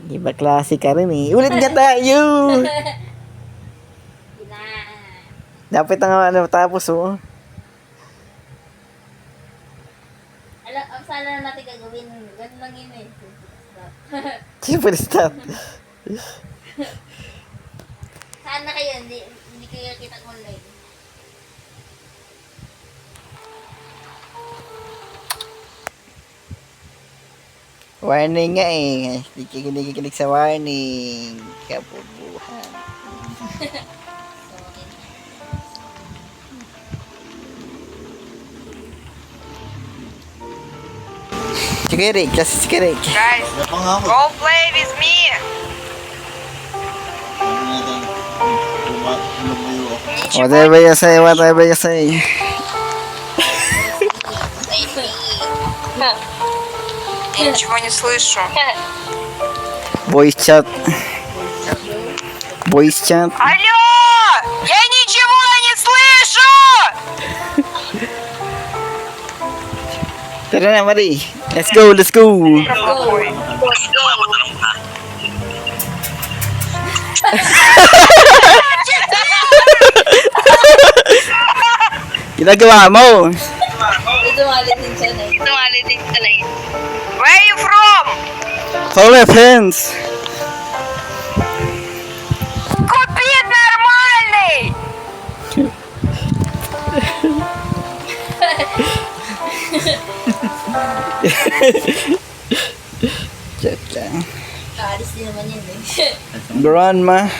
Iba klase ka rin eh. Ulit nga tayo! Dapat ang tapos oh. Ang sana natin gagawin, ganun lang yun eh. Super stop. Saan na kayo? Hindi kayo kita online. Warning nga eh. Hindi kikinig sa warning. Kapubuhan. Sige Rick, kasi sige Rick. Guys, go play with me. Whatever you say, whatever you say. Я ничего не слышу. Voice chat. Voice chat. Алло! Я ничего не слышу! Tara na, Marie. Let's go, let's go. Ginagawa mo. Where are you from? Follow my friends. Купи нормальный! Chat lang. Kaalis din naman yun eh. Grandma.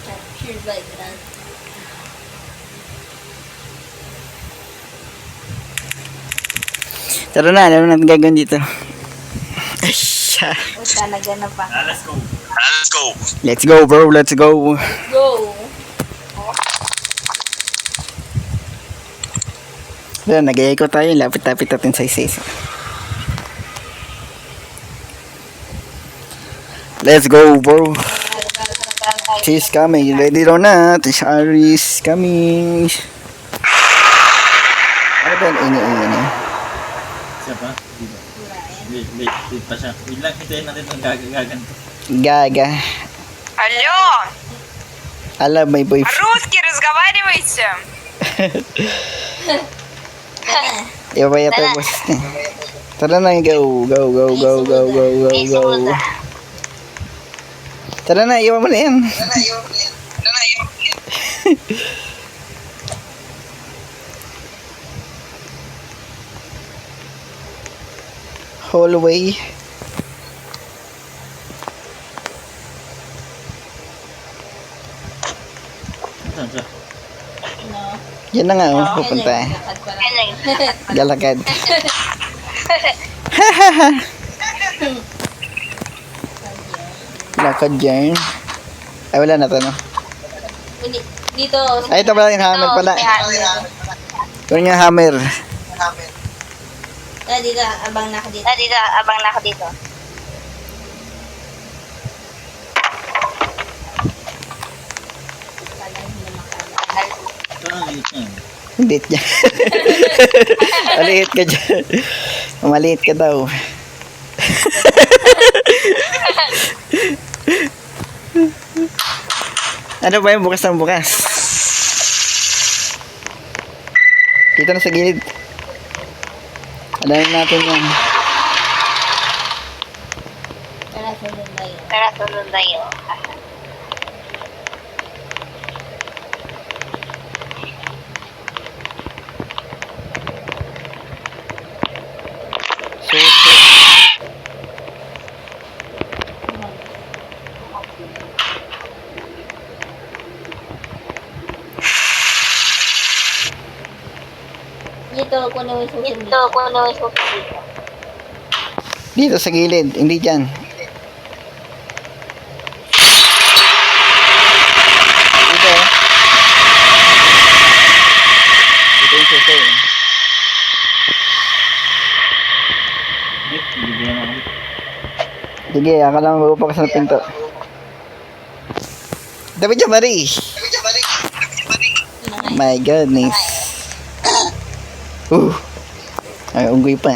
Captured by Grant. Tara na, alam natin gagawin dito. Asya. O talaga na pa. Let's go. Let's go bro, let's go. Go! Ayan, nag-echo tayo. Lapit-lapit natin sa isa-isa. Let's go bro. She's coming. Ready or not? Shari's coming. Ano ba yung ini-ini? Siya pa? Wait pa siya. Wait lang, hintayin natin ang gaganto. Gaga. Алло! Alam, may boyfriend. Русский разговаривайте! Iba yata yung boss niya. Tara na, go. Go, go, go, go, go, go, go. Tara na, iwan mo na yan. Hallway. Saan siya? No. Yan na nga, oh, pupunta. Lakad pa lang. Galakad. Lakad dyan. Ay, wala na to, no? Dito. Ay, ito pala yung hammer pala. Yun yung hammer. Dito, abang na ako dito. Saan ang liit niya? Hindi niya. Maliit ka dyan. Maliit ka daw. Ano ba yung bukas ng bukas? Dito na sa gilid. Adahin natin yan. Tara, sunod tayo. Dito, kuno yung susunod. Dito sa gilid, hindi dyan. Dito. Dito yung suso. Bibigyan ako. Sige, akala mo mabupakas na pinto. Dapat dyan, Marie. My goodness. Ay, unggoy pa.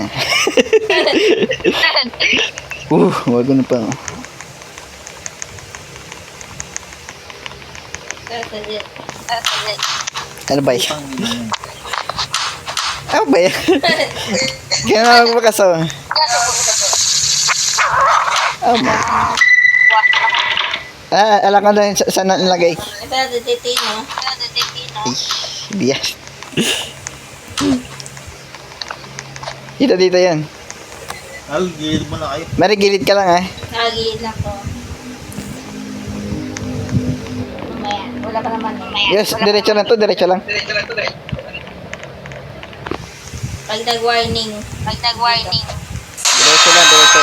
Wag na pa. Ano ba yan? Ano ba yan? Kaya nga ako makasawa. Alam ka na saan nalagay. Ito na titino. Ay, hindi yan. Dito yan. Al, gilid mo na kayo. Mari, gilid ka lang ha. Nakagilid lang po. Mamaya. Wala pa naman eh. Yes, diretso lang to, diretso lang. Pag nag-warning. Diretso lang, diretso.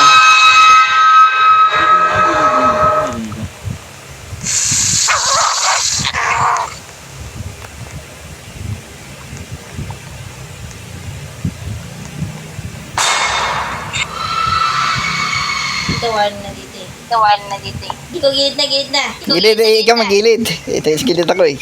Ito warning na dito eh. Hindi ko gilid na. Gilid, ikaw magilid. Ito yung gilid ako eh.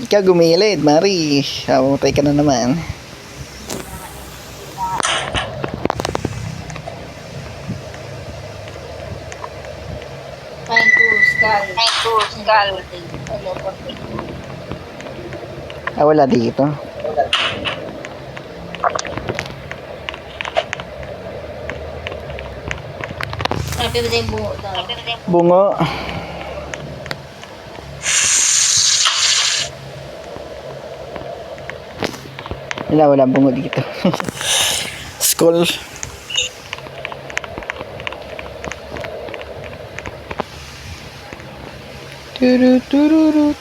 Ikaw gumilid, Mari. Mamatay ka na naman. Fine to skull. Wala dito. Sabi mo din buo daw. Bungo. Wala bungo dito. Skull. Tururut.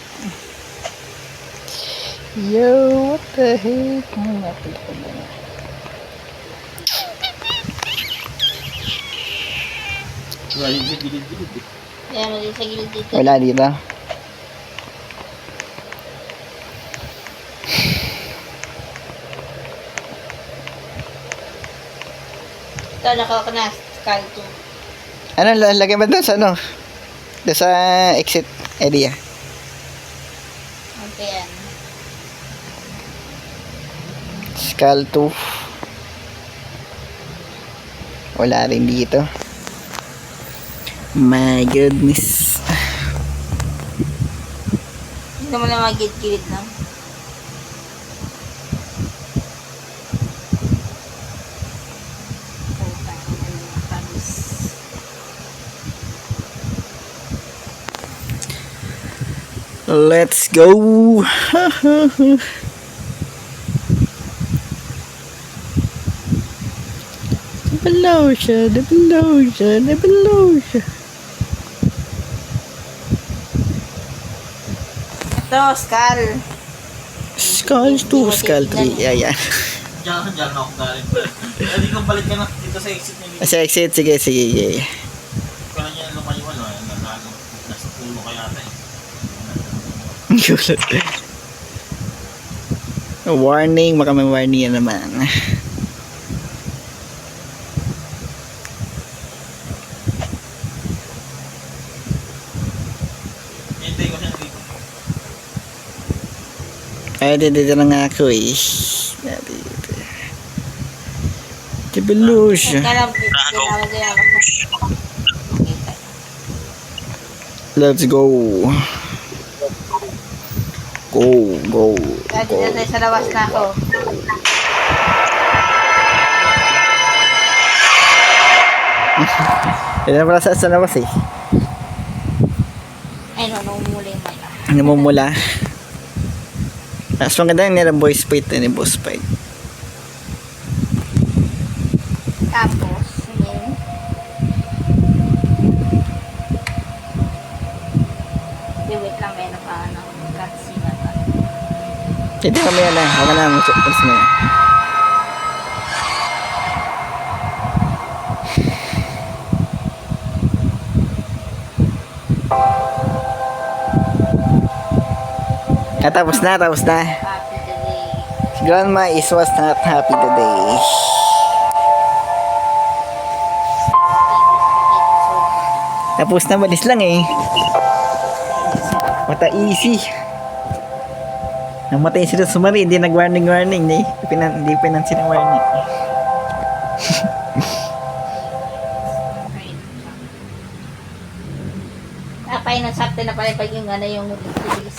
Yo, what the heck? Wala yung gilid-gilid eh. Kaya mo din sa gilid dito. Wala dito. Ito, nakawa ko na. Skull 2. Ano, lagay mo doon sa ano? Doon sa exit area. Okay yan. Skull 2. Wala rin dito. My goodness. Hindi mo lang magilid-gilid lang. Let's go. Below siya. Ito, skull. Skull 2, Skull 3. Ayan. Diyan ako galing pala. Hindi kong balik ka na dito sa exit niya. Sa exit, sige. Kaya niya lumayo ano, nasa pulo kaya ata eh. Warning, baka may warning yan naman. Hintay ko siya dito. Ay, dito na nga ako eh. Tibelush. Kaya lang, ginawa ko yan. Let's go. Go. Kaya dito tayo sa labas na ako. Hindi na pala sa labas eh. Ay, namumula yung mata. Namumula. Mas maganda yung nila boss fight ni boss fight. Tapos, yun. Wait lang, meron pa cutscene na. Ito kami yan na. Wala na. Mas na. Tapos na. Happy today. Grandma was not happy today. Tapos na malis lang eh. Mata easy. Namatay sila sumari, hindi nag-warning. Hindi pinansin ang warning. Napay ng sakte na pala pag yung ano yung bilis.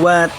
What?